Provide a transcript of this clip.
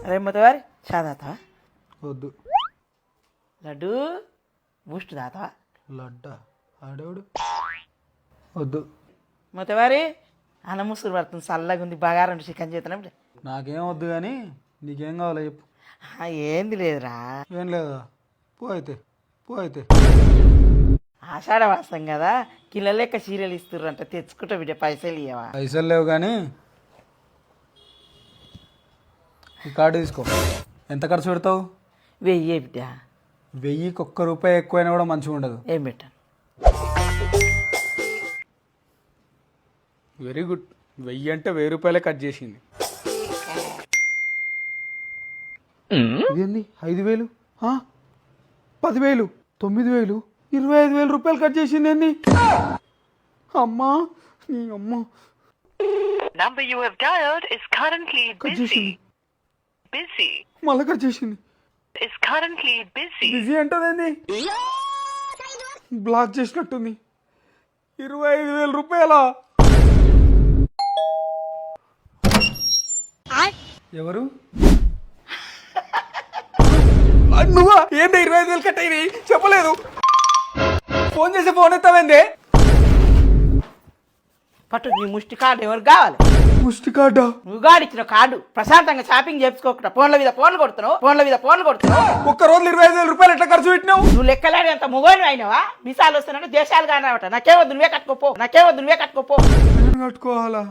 అరే మొత్తవారి చా తాతావా? వద్దు. లడ్డు బూస్ట్ తాతావా? లడ్డా ఆడేవాడు వద్దు. మొత్తవారి అన్న ముసురు పడుతుంది, చల్లగా ఉంది, బగారం చికెన్ చేతనం. నాకేం వద్దు కానీ నీకేం కావాలో చెప్పు. ఏంది లేదురా, ఏం లేదా? పో అయితే, పో అయితే. ఆషాఢ మాసం కదా, కిలో లెక్క చీరలు ఇస్తుర్రు అంట, తెచ్చుకుంటా బిడ్డ, పైసలు ఇవ్వవా? పైసలు లేవు కానీ ఈ కార్డు తీసుకో. ఎంత ఖర్చు పెడతావు? 1000 బిడ్డ. 1000కి ₹1 ఎక్కువైనా కూడా మంచిగా ఉండదు. ఏం పెట్టాను? Very good. 1000 అంటే ₹1000 కట్ చేసింది. ఇదేంది 5000, 10,000, 9,000, ₹25,000 కట్ చేసింది ఏంది? అమ్మా నీ అమ్మ. Number you have dialed is currently cut busy. చేసింది, Busy మళ్ళీ కట్ చేసింది. is currently busy. బిజీ అంటదేంది? బ్లాక్ చేసినట్టుంది. ₹25,000. ఎవరు? నువ్వా? ఏంటి 25,000 కట్ అయింది చెప్పలేదు? ఫోన్ చేసి ఫోన్ ఎత్తావేంది? పట్టు నీ ముష్టి కార్డు ఎవరికి కావాలి? ముష్టి కార్డా? నువ్వు గాడిచ్చిన కార్డు ప్రశాంతంగా షాపింగ్ చేసుకోకుండా ఫోన్ల మీద ఫోన్లు కొడుతున్నావు. ఒక్క రోజు ₹25,000 ఎట్లా ఖర్చు పెట్టినావు? నువ్వు లెక్కలాడి అంత మొగోని అయినవా? మిసాలు వస్తానంటే దేశాలు కానవట. నాకేమొద్దు, నువ్వే కట్టుకోపో. నేను కట్టుకోవాలా?